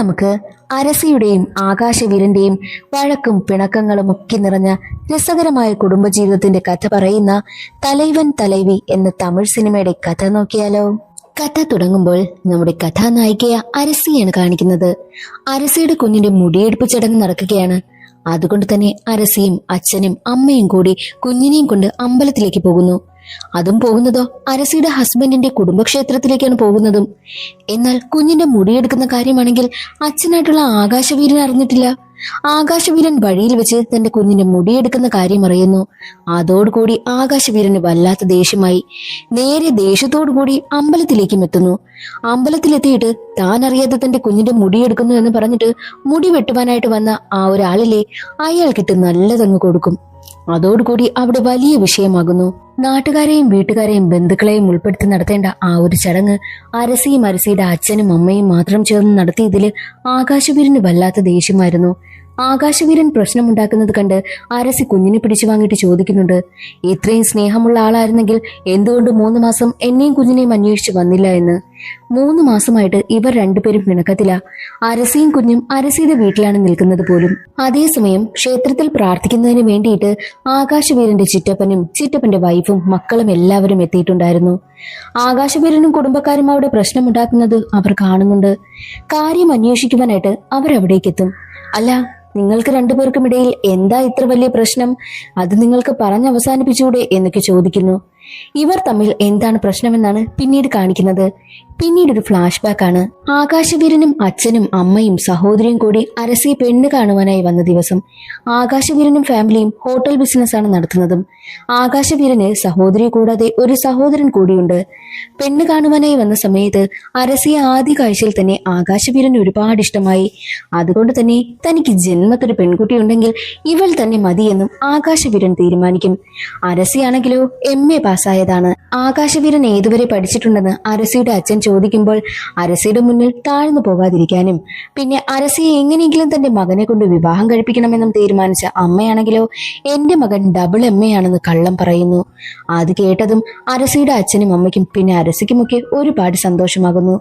നമുക്ക് അരസിയുടെയും ആകാശവീരന്റെയും വഴക്കും പിണക്കങ്ങളും ഒക്കെ നിറഞ്ഞ രസകരമായ കുടുംബജീവിതത്തിന്റെ കഥ പറയുന്ന തലൈവൻ തലൈവി എന്ന തമിഴ് സിനിമയുടെ കഥ നോക്കിയാലോ. കഥ തുടങ്ങുമ്പോൾ നമ്മുടെ കഥാനായികയ അരസിയാണ് കാണിക്കുന്നത്. അരസിയുടെ കുഞ്ഞിന്റെ മുടിയെടുപ്പ് ചടങ്ങ് നടക്കുകയാണ്. അതുകൊണ്ട് തന്നെ അരസിയും അച്ഛനും അമ്മയും കൂടി കുഞ്ഞിനെയും കൊണ്ട് അമ്പലത്തിലേക്ക് പോകുന്നു. അതും പോകുന്നതോ അരസിയുടെ ഹസ്ബൻഡിന്റെ കുടുംബക്ഷേത്രത്തിലേക്കാണ് പോകുന്നതും. എന്നാൽ കുഞ്ഞിന്റെ മുടിയെടുക്കുന്ന കാര്യമാണെങ്കിൽ അച്ഛനായിട്ടുള്ള ആകാശവീരൻ അറിഞ്ഞിട്ടില്ല. ആകാശവീരൻ വഴിയിൽ വെച്ച് തന്റെ കുഞ്ഞിന്റെ മുടിയെടുക്കുന്ന കാര്യം അറിയുന്നു. അതോടുകൂടി ആകാശവീരന് വല്ലാത്ത ദേഷ്യമായി. നേരെ ദേഷ്യത്തോടുകൂടി അമ്പലത്തിലേക്കും എത്തുന്നു. അമ്പലത്തിലെത്തിയിട്ട് താൻ അറിയാതെ തന്റെ കുഞ്ഞിന്റെ മുടിയെടുക്കുന്നു എന്ന് പറഞ്ഞിട്ട് മുടി വെട്ടുവാനായിട്ട് വന്ന ആ ഒരാളിലെ അയാൾക്കിട്ട് നല്ലതങ്ങ് കൊടുക്കും. അതോടുകൂടി അവിടെ വലിയ വിഷയമാകുന്നു. നാട്ടുകാരെയും വീട്ടുകാരെയും ബന്ധുക്കളെയും ഉൾപ്പെടുത്തി നടത്തേണ്ട ആ ഒരു ചടങ്ങ് അരസിയും അരസിയുടെ അച്ഛനും അമ്മയും മാത്രം ചേർന്ന് നടത്തിയതില് ആകാശവീരന് വല്ലാത്ത ദേഷ്യമായിരുന്നു. ആകാശവീരൻ പ്രശ്നമുണ്ടാക്കുന്നത് കണ്ട് അരസി കുഞ്ഞിനെ പിടിച്ചു വാങ്ങിയിട്ട് ചോദിക്കുന്നുണ്ട്, ഇത്രയും സ്നേഹമുള്ള ആളായിരുന്നെങ്കിൽ എന്തുകൊണ്ട് 3 മാസം എന്നെയും കുഞ്ഞിനെയും അന്വേഷിച്ച് വന്നില്ല എന്ന്. 3 മാസമായിട്ട് ഇവർ രണ്ടുപേരും പിണക്കത്തില. അരസിയും കുഞ്ഞും അരസിയുടെ വീട്ടിലാണ് നിൽക്കുന്നത് പോലും. അതേസമയം ക്ഷേത്രത്തിൽ പ്രാർത്ഥിക്കുന്നതിന് വേണ്ടിയിട്ട് ആകാശവീരന്റെ ചിറ്റപ്പനും ചിറ്റപ്പന്റെ വൈഫും മക്കളും എല്ലാവരും എത്തിയിട്ടുണ്ടായിരുന്നു. ആകാശവീരനും കുടുംബക്കാരും അവിടെ പ്രശ്നമുണ്ടാക്കുന്നത് അവർ കാണുന്നുണ്ട്. കാര്യം അന്വേഷിക്കുവാനായിട്ട് അവർ അവിടേക്കെത്തും. അല്ല, നിങ്ങൾക്ക് രണ്ടുപേർക്കും ഇടയിൽ എന്താ ഇത്ര വലിയ പ്രശ്നം? അത് നിങ്ങൾക്ക് പറഞ്ഞവസാനിപ്പിച്ചൂടെ എന്നൊക്കെ ചോദിക്കുന്നു. ഇവർ തമ്മിൽ എന്താണ് പ്രശ്നമെന്നാണ് പിന്നീട് കാണിക്കുന്നത്. പിന്നീട് ഒരു ഫ്ലാഷ് ബാക്ക് ആണ്. ആകാശവീരനും അച്ഛനും അമ്മയും സഹോദരിയും കൂടി അരസിയെ പെണ്ണ് കാണുവാനായി വന്ന ദിവസം. ആകാശവീരനും ഫാമിലിയും ഹോട്ടൽ ബിസിനസ് ആണ് നടത്തുന്നതും. ആകാശവീരന് സഹോദരി കൂടാതെ ഒരു സഹോദരൻ കൂടിയുണ്ട്. പെണ്ണ് കാണുവാനായി വന്ന സമയത്ത് അരസിയെ ആദ്യ കാഴ്ചയിൽ തന്നെ ആകാശവീരന് ഒരുപാട് ഇഷ്ടമായി. അതുകൊണ്ട് തന്നെ തനിക്ക് ജന്മത്തൊരു പെൺകുട്ടി ഉണ്ടെങ്കിൽ ഇവൾ തന്നെ മതിയെന്നും ആകാശവീരൻ തീരുമാനിക്കും. അരസിയാണെങ്കിലോ MA പാസ്സായതാണ്. ആകാശവീരൻ ഏതുവരെ പഠിച്ചിട്ടുണ്ടെന്ന് അരസിയുടെ അച്ഛൻ ചോദിക്കുമ്പോൾ അരസിയുടെ മുന്നിൽ താഴ്ന്നു പോകാതിരിക്കാനും പിന്നെ അരസിയെ എങ്ങനെയെങ്കിലും തന്റെ മകനെ കൊണ്ട് വിവാഹം കഴിപ്പിക്കണമെന്നും തീരുമാനിച്ച അമ്മയാണെങ്കിലോ എന്റെ മകൻ ഡബിൾ MA ആണെന്ന് കള്ളം പറയുന്നു. അത് കേട്ടതും അരസിയുടെ അച്ഛനും അമ്മയ്ക്കും പിന്നെ അരസിക്കുമൊക്കെ ഒരുപാട് സന്തോഷമാകുന്നു.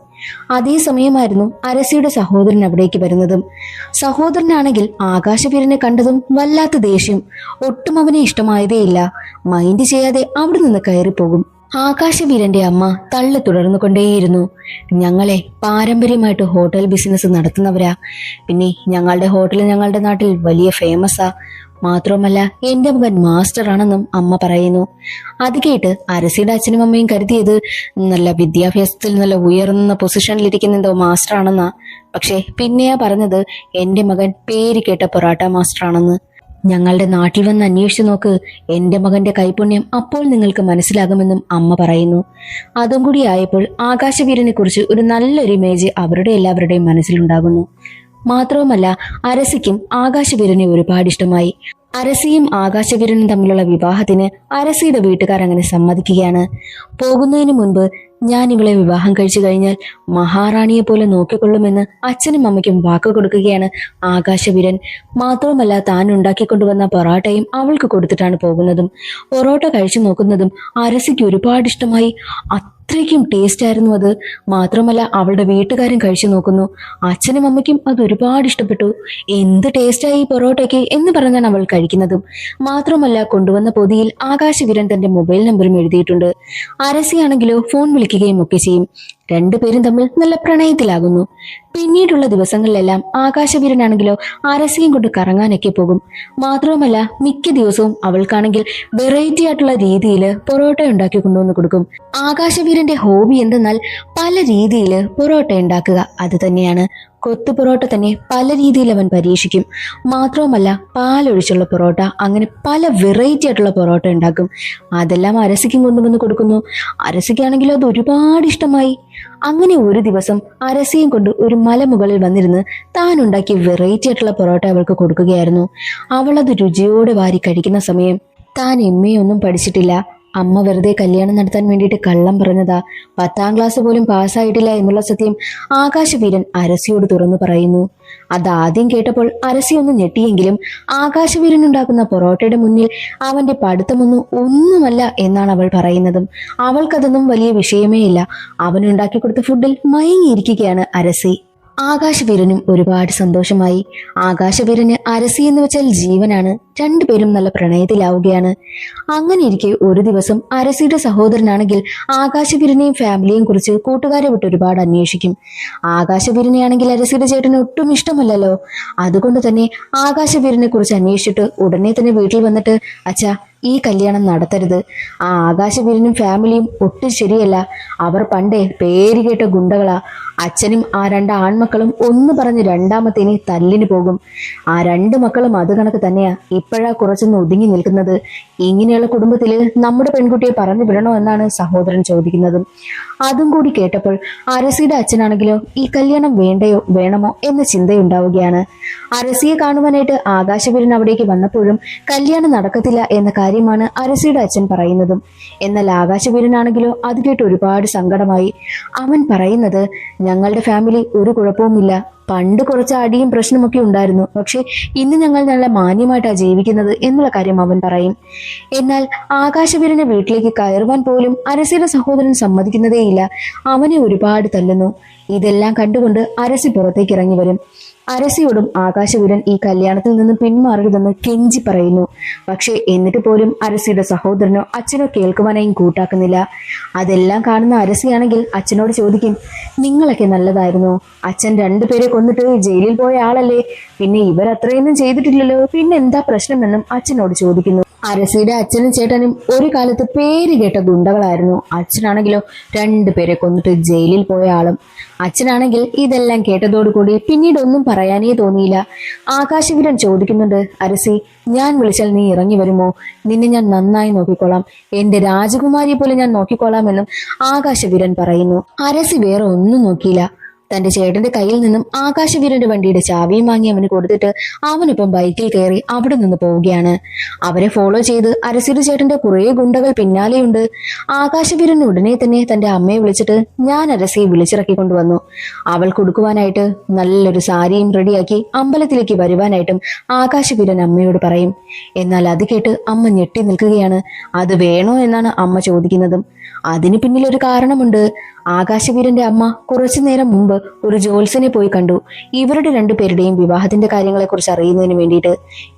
അതേസമയമായിരുന്നു അരസിയുടെ സഹോദരൻ അവിടേക്ക് വരുന്നതും. സഹോദരനാണെങ്കിൽ ആകാശവീരനെ കണ്ടതും വല്ലാത്ത ദേഷ്യം. ഒട്ടും അവനെ ഇഷ്ടമായതേയില്ല. മൈൻഡ് ചെയ്യാതെ അവിടെ നിന്ന് കയറിപ്പോകും. ആകാശവീരന്റെ അമ്മ തള്ളി തുടർന്നുകൊണ്ടേയിരുന്നു, ഞങ്ങളെ പാരമ്പര്യമായിട്ട് ഹോട്ടൽ ബിസിനസ് നടത്തുന്നവരാ. പിന്നെ ഞങ്ങളുടെ ഹോട്ടൽ ഞങ്ങളുടെ നാട്ടിൽ വലിയ ഫേമസാ. മാത്രമല്ല എന്റെ മകൻ മാസ്റ്റർ ആണെന്നും അമ്മ പറയുന്നു. അത് കേട്ട് അരസിയുടെ അച്ഛനും അമ്മയും കരുതിയത് നല്ല വിദ്യാഭ്യാസത്തിൽ നല്ല ഉയർന്ന പൊസിഷനിലിരിക്കുന്ന എന്തോ മാസ്റ്റർ ആണെന്നാ. പക്ഷെ പിന്നെയാ പറഞ്ഞത് എന്റെ മകൻ പേര് കേട്ട പൊറാട്ട മാസ്റ്റർ ആണെന്ന്. ഞങ്ങളുടെ നാട്ടിൽ വന്ന് അന്വേഷിച്ചു നോക്ക്, എന്റെ മകന്റെ കൈപുണ്യം അപ്പോൾ നിങ്ങൾക്ക് മനസ്സിലാകുമെന്നും അമ്മ പറയുന്നു. അതും കൂടി ആയപ്പോൾ ആകാശവീരനെ കുറിച്ച് ഒരു നല്ലൊരു ഇമേജ് അവരുടെ എല്ലാവരുടെയും മനസ്സിലുണ്ടാകുന്നു. മാത്രവുമല്ല അരസിക്കും ആകാശവീരനെ ഒരുപാട് ഇഷ്ടമായി. അരസിയും ആകാശവീരനും തമ്മിലുള്ള വിവാഹത്തിന് അരസിയുടെ വീട്ടുകാർ അങ്ങനെ സമ്മതിക്കുകയാണ്. പോകുന്നതിന് മുൻപ് ഞാൻ ഇവളെ വിവാഹം കഴിച്ചു കഴിഞ്ഞാൽ മഹാറാണിയെ പോലെ നോക്കിക്കൊള്ളുമെന്ന് അച്ഛനും അമ്മയ്ക്കും വാക്ക് കൊടുക്കുകയാണ് ആകാശവീരൻ. മാത്രവുമല്ല താൻ ഉണ്ടാക്കിക്കൊണ്ടുവന്ന പൊറോട്ടയും അവൾക്ക് കൊടുത്തിട്ടാണ് പോകുന്നതും. പൊറോട്ട കഴിച്ചു നോക്കുന്നതും അരസിക്ക് ഒരുപാട് ഇഷ്ടമായി. അത്രയ്ക്കും ടേസ്റ്റ് ആയിരുന്നു അത്. മാത്രമല്ല അവളുടെ വീട്ടുകാരും കഴിച്ചു നോക്കുന്നു. അച്ഛനും അമ്മയ്ക്കും അത് ഒരുപാട് ഇഷ്ടപ്പെട്ടു. എന്ത് ടേസ്റ്റായി പൊറോട്ടയ്ക്ക് എന്ന് പറഞ്ഞാണ് അവൾ കഴിക്കുന്നതും. മാത്രമല്ല കൊണ്ടുവന്ന പൊതിയിൽ ആകാശവീരൻ തന്റെ മൊബൈൽ നമ്പറും എഴുതിയിട്ടുണ്ട്. അരസിയാണെങ്കിലോ ഫോൺ വിളിക്കുകയും ഒക്കെ ചെയ്യും. രണ്ടുപേരും തമ്മിൽ നല്ല പ്രണയത്തിലാകുന്നു. പിന്നീടുള്ള ദിവസങ്ങളിലെല്ലാം ആകാശവീരനാണെങ്കിലോ അരസിയും കൊണ്ട് കറങ്ങാനൊക്കെ പോകും. മാത്രവുമല്ല മിക്ക ദിവസവും അവൾക്കാണെങ്കിൽ വെറൈറ്റി ആയിട്ടുള്ള രീതിയിൽ പൊറോട്ട ഉണ്ടാക്കി കൊണ്ടുവന്ന് കൊടുക്കും. ആകാശവീരന്റെ ഹോബി എന്തെന്നാൽ പല രീതിയിൽ പൊറോട്ട ഉണ്ടാക്കുക. അത് തന്നെയാണ്. കൊത്തു പൊറോട്ട തന്നെ പല രീതിയിൽ അവൻ പരീക്ഷിക്കും. മാത്രവുമല്ല പാലൊഴിച്ചുള്ള പൊറോട്ട, അങ്ങനെ പല വെറൈറ്റി ആയിട്ടുള്ള പൊറോട്ട ഉണ്ടാക്കും. അതെല്ലാം അരസിക്കും കൊണ്ടുവന്ന് കൊടുക്കുന്നു. അരസിക്കാണെങ്കിലും അത് ഒരുപാട് ഇഷ്ടമായി. അങ്ങനെ ഒരു ദിവസം അരസിയും കൊണ്ട് ഒരു മലമുകളിൽ വന്നിരുന്ന് താൻ ഉണ്ടാക്കിയ വെറൈറ്റി ആയിട്ടുള്ള പൊറോട്ട അവൾക്ക് കൊടുക്കുകയായിരുന്നു. അവൾ അത് രുചിയോടെ വാരി കഴിക്കുന്ന സമയം താൻ MA ഒന്നും പഠിച്ചിട്ടില്ല, അമ്മ വെറുതെ കല്യാണം നടത്താൻ വേണ്ടിയിട്ട് കള്ളം പറഞ്ഞതാ, 10ാം ക്ലാസ് പോലും പാസ്സായിട്ടില്ല എന്നുള്ള സത്യം ആകാശവീരൻ അരസിയോട് തുറന്നു പറയുന്നു. അതാദ്യം കേട്ടപ്പോൾ അരസി ഒന്ന് ഞെട്ടിയെങ്കിലും ആകാശവീരൻ ഉണ്ടാക്കുന്ന പൊറോട്ടയുടെ മുന്നിൽ അവന്റെ ഒന്നുമല്ല എന്നാണ് അവൾ പറയുന്നതും. അവൾക്കതൊന്നും വലിയ വിഷയമേ ഇല്ല. അവനുണ്ടാക്കി കൊടുത്ത ഫുഡിൽ മയങ്ങിയിരിക്കുകയാണ് അരസി. ആകാശവീരനും ഒരുപാട് സന്തോഷമായി. ആകാശവീരന് അരസി എന്ന് വെച്ചാൽ ജീവനാണ്. രണ്ടുപേരും നല്ല പ്രണയത്തിലാവുകയാണ്. അങ്ങനെ ഇരിക്കെ ഒരു ദിവസം അരസിയുടെ സഹോദരനാണെങ്കിൽ ആകാശവീരനെയും ഫാമിലിയെയും കുറിച്ച് കൂട്ടുകാരെ വിട്ട് ഒരുപാട് അന്വേഷിക്കും. ആകാശവീരനെയാണെങ്കിൽ അരസിയുടെ ചേട്ടന് ഒട്ടും ഇഷ്ടമല്ലല്ലോ. അതുകൊണ്ട് തന്നെ ആകാശവീരനെ കുറിച്ച് അന്വേഷിച്ചിട്ട് ഉടനെ തന്നെ വീട്ടിൽ വന്നിട്ട്, അച്ഛാ, ഈ കല്യാണം നടത്തരുത്. ആ ആകാശവീരനും ഫാമിലിയും ഒട്ടും ശരിയല്ല. അവർ പണ്ടേ പേര് കേട്ട ഗുണ്ടകളാ. അച്ഛനും ആ രണ്ട് ആൺമക്കളും ഒന്ന് പറഞ്ഞ് രണ്ടാമത്തേന് തല്ലിന് പോകും. ആ രണ്ട് മക്കളും അത് കണക്ക് തന്നെയാ. ഇപ്പോഴാ കുറച്ചൊന്ന് ഒതുങ്ങി നിൽക്കുന്നത്. ഇങ്ങനെയുള്ള കുടുംബത്തില് നമ്മുടെ പെൺകുട്ടിയെ പറഞ്ഞു വിടണോ എന്നാണ് സഹോദരൻ ചോദിക്കുന്നതും. അതും കൂടി കേട്ടപ്പോൾ അരസിയുടെ അച്ഛനാണെങ്കിലോ ഈ കല്യാണം വേണ്ടയോ വേണമോ എന്ന ചിന്തയുണ്ടാവുകയാണ്. അരസിയെ കാണുവാനായിട്ട് ആകാശവീരൻ അവിടേക്ക് വന്നപ്പോഴും കല്യാണം നടക്കത്തില്ല എന്ന കാര്യമാണ് അരസിയുടെ അച്ഛൻ പറയുന്നതും. എന്നാൽ ആകാശവീരനാണെങ്കിലോ അത് കേട്ട് ഒരുപാട് സങ്കടമായി. അവൻ പറയുന്നത്, ഞങ്ങളുടെ ഫാമിലി ഒരു കുഴപ്പവുമില്ല. പണ്ട് കുറച്ച് അടിയും പ്രശ്നമൊക്കെ ഉണ്ടായിരുന്നു. പക്ഷെ ഇന്ന് ഞങ്ങൾ നല്ല മാന്യമായിട്ടാണ് ജീവിക്കുന്നത് എന്നുള്ള കാര്യം അവൻ പറയും. എന്നാൽ ആകാശവീരനെ വീട്ടിലേക്ക് കയറുവാൻ പോലും അരസിയുടെ സഹോദരൻ സമ്മതിക്കുന്നതേയില്ല. അവനെ ഒരുപാട് തല്ലുന്നു. ഇതെല്ലാം കണ്ടുകൊണ്ട് അരസി പുറത്തേക്ക് ഇറങ്ങി വരും. അരസിയോടും ആകാശവീരൻ ഈ കല്യാണത്തിൽ നിന്ന് പിന്മാറരുതെന്ന് കെഞ്ചി പറയുന്നു. പക്ഷെ എന്നിട്ട് പോലും അരസിയുടെ സഹോദരനോ അച്ഛനോ കേൾക്കുവാനായും കൂട്ടാക്കുന്നില്ല. അതെല്ലാം കാണുന്ന അരസിയാണെങ്കിൽ അച്ഛനോട് ചോദിക്കും, നിങ്ങളൊക്കെ നല്ലതായിരുന്നു. അച്ഛൻ രണ്ടുപേരെ കൊന്നിട്ട് ജയിലിൽ പോയ ആളല്ലേ. പിന്നെ ഇവരത്രയൊന്നും ചെയ്തിട്ടില്ലല്ലോ. പിന്നെ എന്താ പ്രശ്നമെന്നും അച്ഛനോട് ചോദിക്കുന്നു. അരസിയുടെ അച്ഛനും ചേട്ടനും ഒരു കാലത്ത് പേര് കേട്ട ഗുണ്ടകളായിരുന്നു. അച്ഛനാണെങ്കിലോ രണ്ടുപേരെ കൊന്നിട്ട് ജയിലിൽ പോയ ആളും. അച്ഛനാണെങ്കിൽ ഇതെല്ലാം കേട്ടതോടുകൂടി പിന്നീട് ഒന്നും പറയാനേ തോന്നിയില്ല. ആകാശവീരൻ ചോദിക്കുന്നുണ്ട്, അരസി, ഞാൻ വിളിച്ചാൽ നീ ഇറങ്ങി വരുമോ? നിന്നെ ഞാൻ നന്നായി നോക്കിക്കോളാം. എന്റെ രാജകുമാരിയെ പോലെ ഞാൻ നോക്കിക്കോളാമെന്നും ആകാശവീരൻ പറയുന്നു. അരസി വേറെ ഒന്നും നോക്കിയില്ല. തന്റെ ചേട്ടന്റെ കയ്യിൽ നിന്നും ആകാശവീരന്റെ വണ്ടിയുടെ ചാവിയും വാങ്ങി അവന് കൊടുത്തിട്ട് അവനൊപ്പം ബൈക്കിൽ കയറി അവിടെ നിന്ന് പോവുകയാണ്. അവരെ ഫോളോ ചെയ്ത് അരസിയുടെ ചേട്ടന്റെ കുറെ ഗുണ്ടകൾ പിന്നാലെയുണ്ട്. ആകാശവീരൻ ഉടനെ തന്നെ തന്റെ അമ്മയെ വിളിച്ചിട്ട്, ഞാൻ അരസിയെ വിളിച്ചിറക്കി കൊണ്ടുവന്നു. അവൾ കൊടുക്കുവാനായിട്ട് നല്ലൊരു സാരിയും റെഡിയാക്കി അമ്പലത്തിലേക്ക് വരുവാനായിട്ടും ആകാശവീരൻ അമ്മയോട് പറയും. എന്നാൽ അത് കേട്ട് അമ്മ ഞെട്ടി നിൽക്കുകയാണ്. അത് വേണോ എന്നാണ് അമ്മ ചോദിക്കുന്നതും. അതിന് പിന്നിൽ ഒരു കാരണമുണ്ട്. ആകാശവീരന്റെ അമ്മ കുറച്ചു നേരം മുമ്പ് ഒരു ജ്യോത്സ്യനെ പോയി കണ്ടു, ഇവരുടെ രണ്ടുപേരുടെയും വിവാഹത്തിന്റെ കാര്യങ്ങളെ കുറിച്ച് അറിയുന്നതിന് വേണ്ടിയിട്ട്.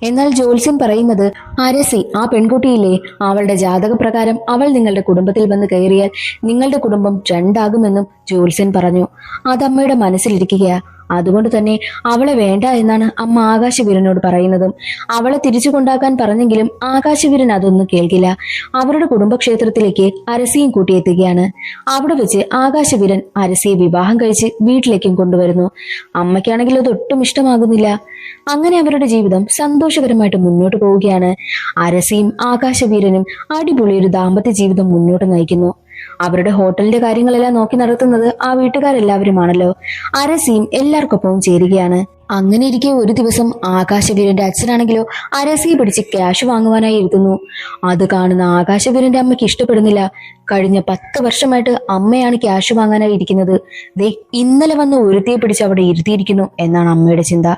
എന്നാൽ ജ്യോത്സ്യൻ പറയുന്നത്, അരസി, ആ പെൺകുട്ടിയില്ലേ, അവളുടെ ജാതകപ്രകാരം അവൾ നിങ്ങളുടെ കുടുംബത്തിൽ വന്ന് കയറിയാൽ നിങ്ങളുടെ കുടുംബം രണ്ടാകുമെന്നും ജ്യോത്സ്യൻ പറഞ്ഞു. അതമ്മയുടെ മനസ്സിലിരിക്കുകയാ. അതുകൊണ്ട് തന്നെ അവളെ വേണ്ട എന്നാണ് അമ്മ ആകാശവീരനോട് പറയുന്നതും. അവളെ തിരിച്ചു കൊണ്ടാക്കാൻ പറഞ്ഞെങ്കിലും ആകാശവീരൻ അതൊന്നും കേൾക്കില്ല. അവരുടെ കുടുംബക്ഷേത്രത്തിലേക്ക് അരസിയും കൂട്ടിയെത്തുകയാണ്. അവിടെ വെച്ച് ആകാശവീരൻ അരസിയെ വിവാഹം കഴിച്ച് വീട്ടിലേക്കും കൊണ്ടുവരുന്നു. അമ്മയ്ക്കാണെങ്കിൽ അത് ഒട്ടും ഇഷ്ടമാകുന്നില്ല. അങ്ങനെ അവരുടെ ജീവിതം സന്തോഷകരമായിട്ട് മുന്നോട്ട് പോവുകയാണ്. അരസിയും ആകാശവീരനും അടിപൊളി ഒരു ദാമ്പത്യ ജീവിതം മുന്നോട്ട് നയിക്കുന്നു. അവരുടെ ഹോട്ടലിന്റെ കാര്യങ്ങളെല്ലാം നോക്കി നടത്തുന്നത് ആ വീട്ടുകാരെല്ലാവരുമാണല്ലോ. അരസിയും എല്ലാവർക്കൊപ്പവും ചേരുകയാണ്. അങ്ങനെ ഇരിക്കെ ഒരു ദിവസം ആകാശവീരന്റെ അച്ഛനാണെങ്കിലോ അരസിയെ പിടിച്ച് ക്യാഷ് വാങ്ങുവാനായി ഇരുത്തുന്നു. അത് കാണുന്ന ആകാശവീരന്റെ അമ്മയ്ക്ക് ഇഷ്ടപ്പെടുന്നില്ല. കഴിഞ്ഞ 10 വർഷമായിട്ട് അമ്മയാണ് ക്യാഷ് വാങ്ങാനായി ഇരിക്കുന്നത്. ദേ ഇന്നലെ വന്ന് ഒരുത്തിയെ പിടിച്ച് അവിടെ ഇരുത്തിയിരിക്കുന്നു എന്നാണ് അമ്മയുടെ ചിന്ത.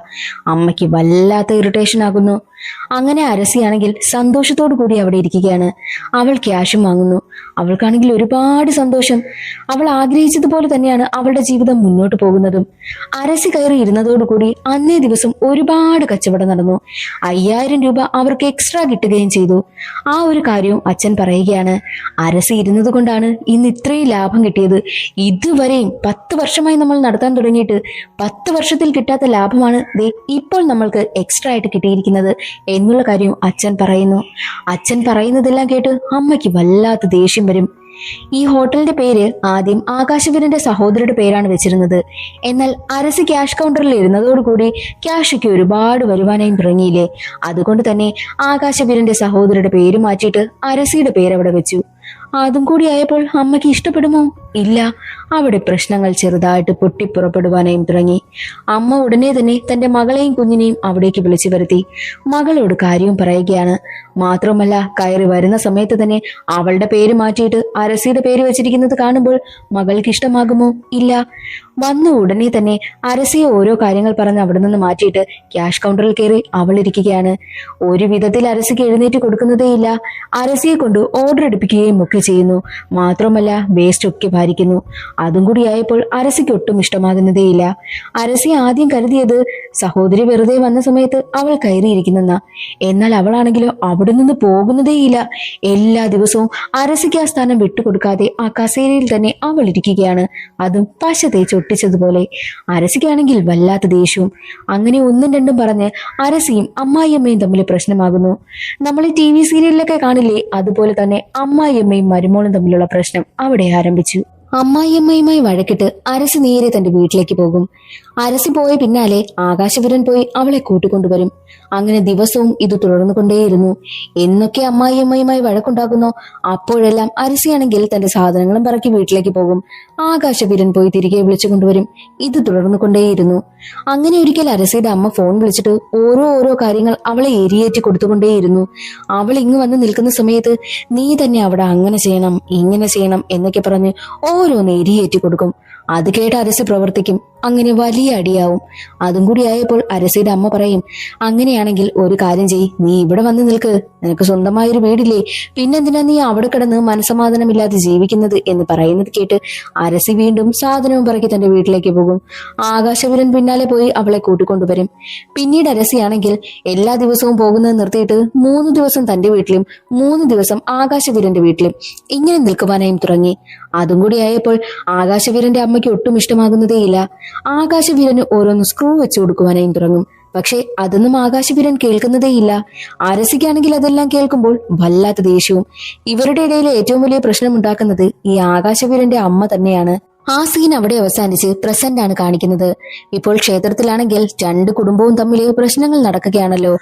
അമ്മയ്ക്ക് വല്ലാത്ത ഇറിറ്റേഷൻ ആകുന്നു. അങ്ങനെ അരസിയാണെങ്കിൽ സന്തോഷത്തോടു കൂടി അവിടെ ഇരിക്കുകയാണ്. അവൾ ക്യാഷും വാങ്ങുന്നു. അവൾക്കാണെങ്കിൽ ഒരുപാട് സന്തോഷം. അവൾ ആഗ്രഹിച്ചതുപോലെ തന്നെയാണ് അവളുടെ ജീവിതം മുന്നോട്ട് പോകുന്നതും. അരസി കയറി ഇരുന്നതോടുകൂടി അന്നേ ദിവസം ഒരുപാട് കച്ചവടം നടന്നു. 5000 രൂപ അവർക്ക് എക്സ്ട്രാ കിട്ടുകയും ചെയ്തു. ആ ഒരു കാര്യവും അച്ഛൻ പറയുകയാണ്. അരസി ഇരുന്നത് കൊണ്ടാണ് ഇന്ന് ഇത്രയും ലാഭം കിട്ടിയത്. ഇതുവരെയും 10 വർഷമായി നമ്മൾ നടത്താൻ തുടങ്ങിയിട്ട് 10 വർഷത്തിൽ കിട്ടാത്ത ലാഭമാണ് ദേ ഇപ്പോൾ നമ്മൾക്ക് എക്സ്ട്രാ ആയിട്ട് കിട്ടിയിരിക്കുന്നത് എന്നുള്ള കാര്യം അച്ഛൻ പറയുന്നു. അച്ഛൻ പറയുന്നതെല്ലാം കേട്ട് അമ്മയ്ക്ക് വല്ലാത്ത ദേഷ്യം വരും. ഈ ഹോട്ടലിന്റെ പേര് ആദ്യം ആകാശവീരന്റെ സഹോദരയുടെ പേരാണ് വെച്ചിരുന്നത്. എന്നാൽ അരസി ക്യാഷ് കൗണ്ടറിൽ ഇരുന്നതോടുകൂടി ക്യാഷൊക്കെ ഒരുപാട് വരുവാനായും തുടങ്ങിയില്ലേ. അതുകൊണ്ട് തന്നെ ആകാശവീരന്റെ സഹോദരയുടെ പേര് മാറ്റിയിട്ട് അരസിയുടെ പേര് അവിടെ വെച്ചു. അതും കൂടി ആയപ്പോൾ അമ്മയ്ക്ക് ഇഷ്ടപ്പെടുമോ? ഇല്ല. അവിടെ പ്രശ്നങ്ങൾ ചെറുതായിട്ട് പൊട്ടിപ്പുറപ്പെടുവാനായും തുടങ്ങി. അമ്മ ഉടനെ തന്നെ തന്റെ മകളെയും കുഞ്ഞിനെയും അവിടേക്ക് വിളിച്ചു വരുത്തി. മകളോട് കാര്യവും പറയുകയാണ്. മാത്രമല്ല കയറി വരുന്ന സമയത്ത് തന്നെ അവളുടെ പേര് മാറ്റിയിട്ട് അരസിയുടെ പേര് വെച്ചിരിക്കുന്നത് കാണുമ്പോൾ മകൾക്ക് ഇഷ്ടമാകുമോ? ഇല്ല. വന്ന ഉടനെ തന്നെ അരസിയെ ഓരോ കാര്യങ്ങൾ പറഞ്ഞ് അവിടെ നിന്ന് മാറ്റിയിട്ട് ക്യാഷ് കൗണ്ടറിൽ കയറി അവൾ ഇരിക്കുകയാണ്. ഒരു വിധത്തിൽ അരസിക്ക് എഴുന്നേറ്റ് കൊടുക്കുന്നതേയില്ല. അരസിയെ കൊണ്ട് ഓർഡർ എടുപ്പിക്കുകയും ഒക്കെ ചെയ്യുന്നു. മാത്രമല്ല വേസ്റ്റ് ഒക്കെ ഭാരിക്കുന്നു. അതും കൂടിയായപ്പോൾ അരസിക്ക് ഒട്ടും ഇഷ്ടമാകുന്നതേയില്ല. അരസി ആദ്യം കരുതിയത് സഹോദരി വെറുതെ വന്ന സമയത്ത് അവൾ കയറിയിരിക്കുന്നെന്ന. എന്നാൽ അവളാണെങ്കിലോ അവിടെ നിന്ന് പോകുന്നതേയില്ല. എല്ലാ ദിവസവും അരസിക്ക് ആ സ്ഥാനം വിട്ടുകൊടുക്കാതെ ആ കസേരയിൽ തന്നെ അവൾ ഇരിക്കുകയാണ്. അതും പശ തേച്ച് ഒട്ടിച്ചതുപോലെ. അരസിക്കാണെങ്കിൽ വല്ലാത്ത ദേഷ്യവും. അങ്ങനെ ഒന്നും രണ്ടും പറഞ്ഞ് അരസിയും അമ്മായിയമ്മയും തമ്മിൽ പ്രശ്നമാകുന്നു. നമ്മൾ ഈ TV സീരിയലിലൊക്കെ കാണില്ലേ, അതുപോലെ തന്നെ അമ്മായിയമ്മയും മരുമോളും തമ്മിലുള്ള പ്രശ്നം അവിടെ ആരംഭിച്ചു. അമ്മായിയമ്മയുമായി വഴക്കിട്ട് അരസി നേരെ തന്റെ വീട്ടിലേക്ക് പോകും. അരസി പോയ പിന്നാലെ ആകാശപുരൻ പോയി അവളെ കൂട്ടിക്കൊണ്ടുവരും. അങ്ങനെ ദിവസവും ഇത് തുടർന്നുകൊണ്ടേയിരുന്നു. എന്നൊക്കെ അമ്മായിയമ്മയുമായി വഴക്കുണ്ടാകുന്നോ അപ്പോഴെല്ലാം അരസിയാണെങ്കിൽ തന്റെ സാധനങ്ങളും പറക്കി വീട്ടിലേക്ക് പോകും. ആകാശപുരൻ പോയി തിരികെ വിളിച്ചു കൊണ്ടുവരും. ഇത് തുടർന്നുകൊണ്ടേയിരുന്നു. അങ്ങനെ ഒരിക്കൽ അരസിയുടെ അമ്മ ഫോൺ വിളിച്ചിട്ട് ഓരോ കാര്യങ്ങൾ അവളെ എരിയേറ്റി കൊടുത്തുകൊണ്ടേയിരുന്നു. അവൾ ഇങ്ങ് വന്ന് നിൽക്കുന്ന സമയത്ത് നീ തന്നെ അവിടെ അങ്ങനെ ചെയ്യണം ഇങ്ങനെ ചെയ്യണം എന്നൊക്കെ പറഞ്ഞ് ഓരോന്ന് എരിയേറ്റി കൊടുക്കും. അത് കേട്ട് അരസി പ്രവർത്തിക്കും. അങ്ങനെ വലിയ അടിയാവും. അതും കൂടി ആയപ്പോൾ അരസിയുടെ അമ്മ പറയും, അങ്ങനെയാണെങ്കിൽ ഒരു കാര്യം ചെയ്, നീ ഇവിടെ വന്ന് നിൽക്ക്, നിനക്ക് സ്വന്തമായൊരു വീടില്ലേ, പിന്നെന്തിനാ നീ അവിടെ കിടന്ന് മനസ്സമാധാനമില്ലാതെ ജീവിക്കുന്നത് എന്ന് പറയുന്നത് കേട്ട് അരസി വീണ്ടും സാധനവും പറക്കി തന്റെ വീട്ടിലേക്ക് പോകും. ആകാശപുരൻ പിന്നാലെ പോയി അവളെ കൂട്ടിക്കൊണ്ടുവരും. പിന്നീട് അരസിയാണെങ്കിൽ എല്ലാ ദിവസവും പോകുന്നത് നിർത്തിയിട്ട് 3 ദിവസം തന്റെ വീട്ടിലും 3 ദിവസം ആകാശപുരന്റെ വീട്ടിലും ഇങ്ങനെ നിൽക്കുവാനായും തുടങ്ങി. അതും കൂടി ആയപ്പോൾ ആകാശവീരന്റെ അമ്മയ്ക്ക് ഒട്ടും ഇഷ്ടമാകുന്നതേയില്ല. ആകാശവീരന് ഓരോന്ന് സ്ക്രൂ വെച്ചു കൊടുക്കുവാനായും തുടങ്ങും. പക്ഷെ അതൊന്നും ആകാശവീരൻ കേൾക്കുന്നതേയില്ല. അരസിക്കാണെങ്കിൽ അതെല്ലാം കേൾക്കുമ്പോൾ വല്ലാത്ത ദേഷ്യവും. ഇവരുടെ ഇടയിൽ ഏറ്റവും വലിയ പ്രശ്നം ഉണ്ടാക്കുന്നത് ഈ ആകാശവീരന്റെ അമ്മ തന്നെയാണ്. ആ സീൻ അവിടെ അവസാനിച്ച് പ്രസന്റ് ആണ് കാണിക്കുന്നത്. ഇപ്പോൾ ക്ഷേത്രത്തിലാണെങ്കിൽ 2 കുടുംബവും തമ്മിൽ പ്രശ്നങ്ങൾ നടക്കുകയാണല്ലോ.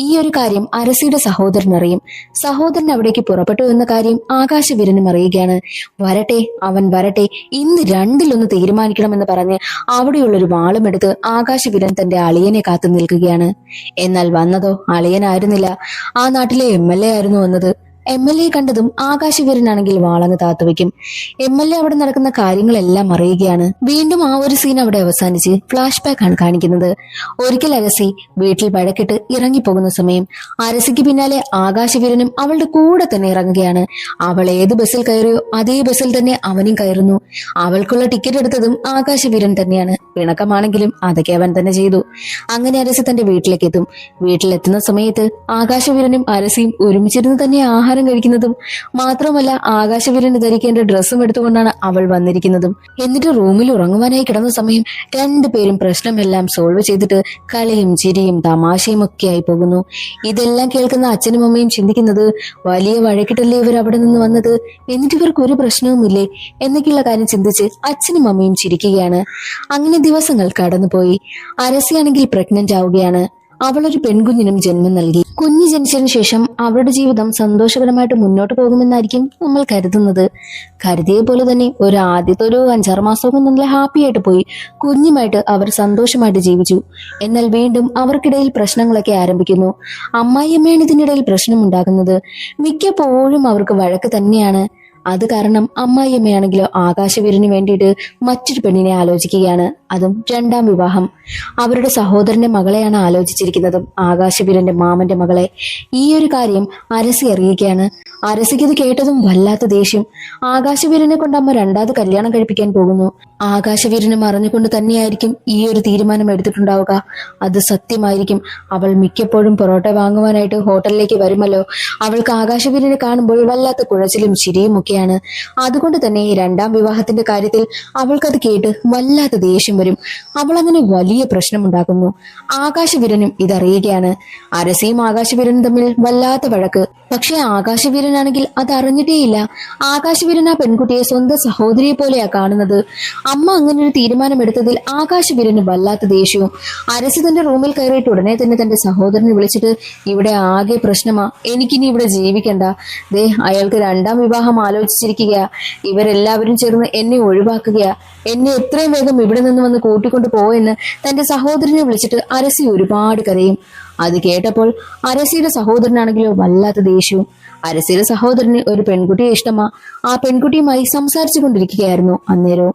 ഈ ഒരു കാര്യം അരസിയുടെ സഹോദരൻ അറിയും. സഹോദരൻ അവിടേക്ക് പുറപ്പെട്ടു എന്ന കാര്യം ആകാശവീരനും അറിയുകയാണ്. വരട്ടെ, അവൻ വരട്ടെ, ഇന്ന് 2-1 തീരുമാനിക്കണമെന്ന് പറഞ്ഞ് അവിടെയുള്ളൊരു വാളും എടുത്ത് ആകാശവീരൻ തന്റെ അളിയനെ കാത്തു നിൽക്കുകയാണ്. എന്നാൽ വന്നതോ അളിയനായിരുന്നില്ല, ആ നാട്ടിലെ MLA ആയിരുന്നു വന്നത്. MLA കണ്ടതും ആകാശവീരനാണെങ്കിൽ വാളങ്ങ് താത്തുവെക്കും. MLA അവിടെ നടക്കുന്ന കാര്യങ്ങളെല്ലാം അറിയുകയാണ്. വീണ്ടും ആ ഒരു സീൻ അവിടെ അവസാനിച്ച് ഫ്ലാഷ് ബാക്ക് ആണ് കാണിക്കുന്നത്. ഒരിക്കൽ അരസി വീട്ടിൽ വഴക്കിട്ട് ഇറങ്ങിപ്പോകുന്ന സമയം അരസിക്ക് പിന്നാലെ ആകാശവീരനും അവളുടെ കൂടെ തന്നെ ഇറങ്ങുകയാണ്. അവൾ ഏത് ബസ്സിൽ കയറിയോ അതേ ബസ്സിൽ തന്നെ അവനും കയറുന്നു. അവൾക്കുള്ള ടിക്കറ്റ് എടുത്തതും ആകാശവീരൻ തന്നെയാണ്. പിണക്കമാണെങ്കിലും അതൊക്കെ അവൻ തന്നെ ചെയ്തു. അങ്ങനെ അരസി തന്റെ വീട്ടിലേക്ക് എത്തും. വീട്ടിലെത്തുന്ന സമയത്ത് ആകാശവീരനും അരസിയും ഒരുമിച്ചിരുന്ന് തന്നെ ആഹാരം കഴിക്കുന്നതും മാത്രമല്ല ആകാശവീരന് ധരിക്കേണ്ട ഡ്രസ്സും എടുത്തുകൊണ്ടാണ് അവൾ വന്നിരിക്കുന്നതും. എന്നിട്ട് റൂമിൽ ഉറങ്ങുവാനായി കിടന്ന സമയം 2 പേരും പ്രശ്നമെല്ലാം സോൾവ് ചെയ്തിട്ട് കളിയും ചിരിയും തമാശയും ഒക്കെ ആയി പോകുന്നു. ഇതെല്ലാം കേൾക്കുന്ന അച്ഛനും അമ്മയും ചിന്തിക്കുന്നത്, വലിയ വഴക്കിട്ടല്ലേ ഇവർ അവിടെ നിന്ന് വന്നത്, എന്നിട്ട് ഇവർക്ക് ഒരു പ്രശ്നവുമില്ലേ എന്നൊക്കെയുള്ള കാര്യം ചിന്തിച്ച് അച്ഛനും അമ്മയും ചിരിക്കുകയാണ്. അങ്ങനെ ദിവസങ്ങൾ കടന്നുപോയി. അരസിയാണെങ്കിൽ പ്രഗ്നന്റ് ആവുകയാണ്. അവളൊരു പെൺകുഞ്ഞിനും ജന്മം നൽകി. കുഞ്ഞ് ജനിച്ചതിന് ശേഷം അവരുടെ ജീവിതം സന്തോഷകരമായിട്ട് മുന്നോട്ട് പോകുമെന്നായിരിക്കും നമ്മൾ കരുതുന്നത്. കരുതിയ പോലെ തന്നെ ആദ്യത്തെ 5-6 മാസമൊക്കെ നല്ല ഹാപ്പി ആയിട്ട് പോയി. കുഞ്ഞുമായിട്ട് അവർ സന്തോഷമായിട്ട് ജീവിച്ചു. എന്നാൽ വീണ്ടും അവർക്കിടയിൽ പ്രശ്നങ്ങളൊക്കെ ആരംഭിക്കുന്നു. അമ്മായിയമ്മയാണ് ഇതിനിടയിൽ പ്രശ്നം ഉണ്ടാക്കുന്നത്. മിക്കപ്പോഴും അവർക്ക് വഴക്ക് തന്നെയാണ്. അത് കാരണം അമ്മായിയമ്മയാണെങ്കിലോ ആകാശവീരന് വേണ്ടിയിട്ട് മറ്റൊരു പെണ്ണിനെ ആലോചിക്കുകയാണ്. അതും 2ാം വിവാഹം. അവരുടെ സഹോദരന്റെ മകളെയാണ് ആലോചിച്ചിരിക്കുന്നതും, ആകാശവീരന്റെ മാമന്റെ മകളെ. ഈ ഒരു കാര്യം അരസി അറിയിക്കുകയാണ്. അരസിക്കത് കേട്ടതും വല്ലാത്ത ദേഷ്യം. ആകാശവീരനെ കൊണ്ട് അമ്മ 2ാമത് കല്യാണം കഴിപ്പിക്കാൻ പോകുന്നു. ആകാശവീരനും അറിഞ്ഞുകൊണ്ട് തന്നെയായിരിക്കും ഈ ഒരു തീരുമാനം എടുത്തിട്ടുണ്ടാവുക. അത് സത്യമായിരിക്കും. അവൾ മിക്കപ്പോഴും പൊറോട്ട വാങ്ങുവാനായിട്ട് ഹോട്ടലിലേക്ക് വരുമല്ലോ. അവൾക്ക് ആകാശവീരനെ കാണുമ്പോൾ വല്ലാത്ത കുഴച്ചിലും ചിരിയും ഒക്കെയാണ്. അതുകൊണ്ട് തന്നെ 2ാം വിവാഹത്തിന്റെ കാര്യത്തിൽ അവൾക്കത് കേട്ട് വല്ലാത്ത ദേഷ്യം വരും. അവൾ അങ്ങനെ വലിയ പ്രശ്നമുണ്ടാക്കുന്നു. ആകാശവീരനും ഇതറിയുകയാണ്. അരസിയും ആകാശവീരനും തമ്മിൽ വല്ലാത്ത വഴക്ക്. പക്ഷെ ആകാശവീരനാണെങ്കിൽ അത് അറിഞ്ഞിട്ടേയില്ല. ആകാശവീരൻ ആ പെൺകുട്ടിയെ സ്വന്തം സഹോദരിയെ പോലെയാ കാണുന്നത്. അമ്മ അങ്ങനെ ഒരു തീരുമാനമെടുത്തതിൽ ആകാശവീരന് വല്ലാത്ത ദേഷ്യവും. അരസി തന്റെ റൂമിൽ കയറിയിട്ട് ഉടനെ തന്നെ തന്റെ സഹോദരനെ വിളിച്ചിട്ട്, ഇവിടെ ആകെ പ്രശ്നമാ, എനിക്കിനി ഇവിടെ ജീവിക്കണ്ട. ദേ അയാൾക്ക് 2ാം വിവാഹം ആലോചിച്ചിരിക്കുക. ഇവരെല്ലാവരും ചേർന്ന് എന്നെ ഒഴിവാക്കുകയാ. എന്നെ എത്രയും വേഗം ഇവിടെ നിന്ന് വന്ന് കൂട്ടിക്കൊണ്ടു പോയെന്ന് തന്റെ സഹോദരനെ വിളിച്ചിട്ട് അരസി ഒരുപാട് കരയും. അത് കേട്ടപ്പോൾ അരസിയുടെ സഹോദരനാണെങ്കിലോ വല്ലാത്ത ദേഷ്യവും. അരസിയുടെ സഹോദരന് ഒരു പെൺകുട്ടിയെ ഇഷ്ടമാ. ആ പെൺകുട്ടിയുമായി സംസാരിച്ചു കൊണ്ടിരിക്കുകയായിരുന്നു അന്നേരവും.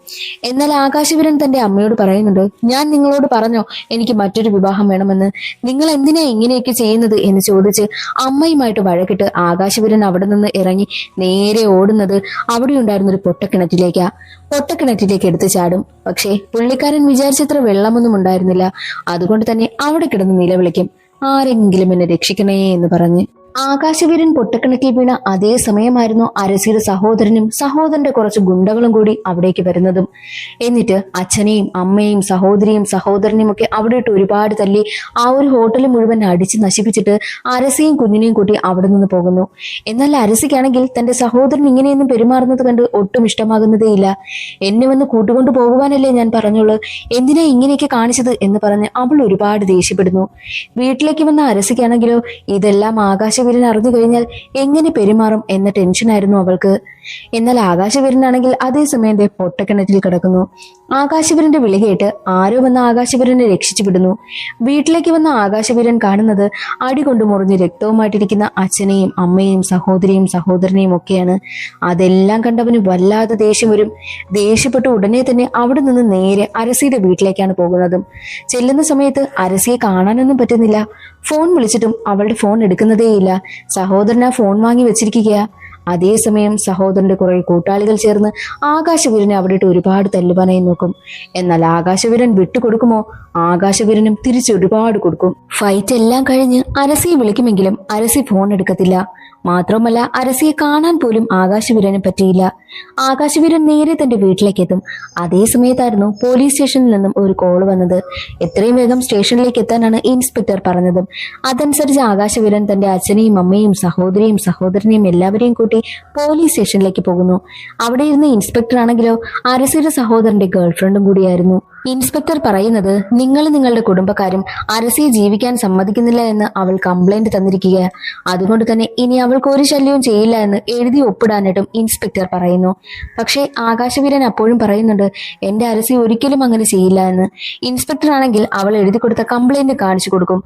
എന്നാൽ ആകാശവീരൻ തന്റെ അമ്മയോട് പറയുന്നുണ്ട്, ഞാൻ നിങ്ങളോട് പറഞ്ഞോ എനിക്ക് മറ്റൊരു വിവാഹം വേണമെന്ന്? നിങ്ങൾ എന്തിനാ ഇങ്ങനെയൊക്കെ ചെയ്യുന്നത് എന്ന് ചോദിച്ച് അമ്മയുമായിട്ട് വഴക്കിട്ട് ആകാശവീരൻ അവിടെ നിന്ന് ഇറങ്ങി നേരെ ഓടുന്നത് അവിടെ ഉണ്ടായിരുന്ന ഒരു പൊട്ടക്കിണറ്റിലേക്കാ. പൊട്ടക്കിണറ്റിലേക്ക് എടുത്തു ചാടും. പക്ഷേ പുള്ളിക്കാരൻ വിചാരിച്ചത്ര വെള്ളമൊന്നും ഉണ്ടായിരുന്നില്ല. അതുകൊണ്ട് തന്നെ അവിടെ കിടന്ന് നിലവിളിക്കും, ആരെങ്കിലും എന്നെ രക്ഷിക്കണേ എന്ന് പറഞ്ഞ്. ആകാശവീരൻ പൊട്ടക്കിണറ്റിൽ വീണ അതേ സമയമായിരുന്നു അരസിയുടെ സഹോദരനും സഹോദരന്റെ കുറച്ച് ഗുണ്ടകളും കൂടി അവിടേക്ക് വരുന്നതും. എന്നിട്ട് അച്ഛനെയും അമ്മയെയും സഹോദരിയും സഹോദരനെയും ഒക്കെ അവിടെ ഇട്ട് ഒരുപാട് തല്ലി ആ ഒരു ഹോട്ടൽ മുഴുവൻ അടിച്ച് നശിപ്പിച്ചിട്ട് അരസിയും കുഞ്ഞിനെയും കൂട്ടി അവിടെ നിന്ന് പോകുന്നു. എന്നാൽ അരസിക്കാണെങ്കിൽ തന്റെ സഹോദരൻ ഇങ്ങനെയൊന്നും പെരുമാറുന്നത് കണ്ട് ഒട്ടും ഇഷ്ടമാകുന്നതേയില്ല. എന്നെ വന്ന് കൂട്ടുകൊണ്ടു പോകുവാനല്ലേ ഞാൻ പറഞ്ഞോളൂ, എന്തിനാ ഇങ്ങനെയൊക്കെ കാണിച്ചത് എന്ന് പറഞ്ഞ് അവൾ ഒരുപാട് ദേഷ്യപ്പെടുന്നു. വീട്ടിലേക്ക് വന്ന അരസിക്കാണെങ്കിലോ ഇതെല്ലാം ആകാശവീരൻ അറിഞ്ഞു കഴിഞ്ഞാൽ എങ്ങനെ പെരുമാറും എന്ന ടെൻഷനായിരുന്നു അവൾക്ക്. എന്നാൽ ആകാശവീരനാണെങ്കിൽ അതേസമയം പൊട്ടക്കിണറ്റിൽ കിടക്കുന്നു. ആകാശവീരന്റെ വിളി കേട്ട് ആരോ വന്ന ആകാശവീരനെ രക്ഷിച്ചു വിടുന്നു. വീട്ടിലേക്ക് വന്ന ആകാശവീരൻ കാണുന്നത് അടികൊണ്ട് മുറിഞ്ഞ് രക്തവുമായിട്ടിരിക്കുന്ന അച്ഛനെയും അമ്മയെയും സഹോദരിയും സഹോദരനെയും ഒക്കെയാണ്. അതെല്ലാം കണ്ടവന് വല്ലാതെ ദേഷ്യം വരും. ദേഷ്യപ്പെട്ട് ഉടനെ തന്നെ അവിടെ നിന്ന് നേരെ അരസിയുടെ വീട്ടിലേക്കാണ് പോകുന്നതും. ചെല്ലുന്ന സമയത്ത് അരസിയെ കാണാനൊന്നും പറ്റുന്നില്ല. ഫോൺ വിളിച്ചിട്ടും അവളുടെ ഫോൺ എടുക്കുന്നതേയില്ല. സഹോദരൻ ആ ഫോൺ വാങ്ങി വെച്ചിരിക്കുകയാ. അതേസമയം സഹോദരന്റെ കുറെ കൂട്ടാളികൾ ചേർന്ന് ആകാശവീരനെ അവിടെ ഇട്ട് ഒരുപാട് തല്ലുപനയും നോക്കും. എന്നാൽ ആകാശവീരൻ വിട്ടുകൊടുക്കുമോ? ആകാശവീരനും തിരിച്ചൊരുപാട് കൊടുക്കും. ഫൈറ്റ് എല്ലാം കഴിഞ്ഞ് അരസിയെ വിളിക്കുമെങ്കിലും അരസി ഫോൺ എടുക്കത്തില്ല. മാത്രമല്ല അരസിയെ കാണാൻ പോലും ആകാശവീരന് പറ്റിയില്ല. ആകാശവീരൻ നേരെ തന്റെ വീട്ടിലേക്ക് എത്തും. അതേ സമയത്തായിരുന്നു പോലീസ് സ്റ്റേഷനിൽ നിന്നും ഒരു കോൾ വന്നത്. എത്രയും വേഗം സ്റ്റേഷനിലേക്ക് എത്താനാണ് ഇൻസ്പെക്ടർ പറഞ്ഞതും. അതനുസരിച്ച് ആകാശവീരൻ തന്റെ അച്ഛനെയും അമ്മയും സഹോദരിയും സഹോദരനെയും എല്ലാവരെയും കൂട്ടി പോലീസ് സ്റ്റേഷനിലേക്ക് പോകുന്നു. അവിടെ ഇരുന്ന ഇൻസ്പെക്ടർ ആണെങ്കിലോ അരസിയുടെ സഹോദരന്റെ ഗേൾഫ്രണ്ടും കൂടിയായിരുന്നു. ഇൻസ്പെക്ടർ പറയുന്നത്, നിങ്ങൾ നിങ്ങളുടെ കുടുംബക്കാരും അരസിയെ ജീവിക്കാൻ സമ്മതിക്കുന്നില്ല എന്ന് അവൾ കംപ്ലൈന്റ് തന്നിരിക്കുക. അതുകൊണ്ട് തന്നെ ഇനി അവൾക്ക് ഒരു ശല്യവും ചെയ്യില്ല എന്ന് എഴുതി ഒപ്പിടാനായിട്ടും ഇൻസ്പെക്ടർ പറയുന്നു. പക്ഷേ ആകാശവീരൻ അപ്പോഴും പറയുന്നുണ്ട്, എന്റെ അരസി ഒരിക്കലും അങ്ങനെ ചെയ്യില്ല എന്ന്. ഇൻസ്പെക്ടർ ആണെങ്കിൽ അവൾ എഴുതി കൊടുത്ത കംപ്ലൈന്റ് കാണിച്ചു കൊടുക്കും.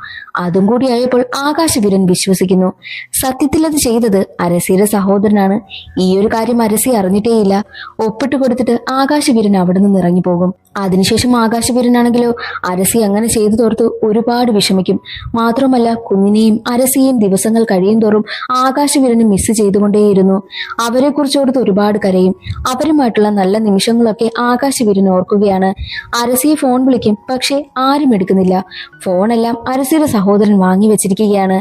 അതും കൂടിയായപ്പോൾ ആകാശവീരൻ വിശ്വസിക്കുന്നു. സത്യത്തിൽ അത് ചെയ്തത് അരസിയുടെ സഹോദരനാണ്. ഈ ഒരു കാര്യം അരസി അറിഞ്ഞിട്ടേയില്ല. ഒപ്പിട്ട് കൊടുത്തിട്ട് ആകാശവീരൻ അവിടെ നിന്ന് ഇറങ്ങി പോകും. അതിനുശേഷം ആകാശവീരനാണെങ്കിലോ അരസി അങ്ങനെ ചെയ്തു തോർത്ത് ഒരുപാട് വിഷമിക്കും. മാത്രമല്ല കുഞ്ഞിനെയും അരസിയെയും ദിവസങ്ങൾ കഴിയും തോറും ആകാശവീരന് മിസ് ചെയ്തുകൊണ്ടേയിരുന്നു. അവരെ കുറിച്ചോർത്ത് ഒരുപാട് കരയും. അവരുമായിട്ടുള്ള നല്ല നിമിഷങ്ങളൊക്കെ ആകാശവീരൻ ഓർക്കുകയാണ്. അരസിയെ ഫോൺ വിളിക്കും, പക്ഷെ ആരും എടുക്കുന്നില്ല. ഫോണെല്ലാം അരസിയുടെ സഹോദരൻ വാങ്ങി വെച്ചിരിക്കുകയാണ്.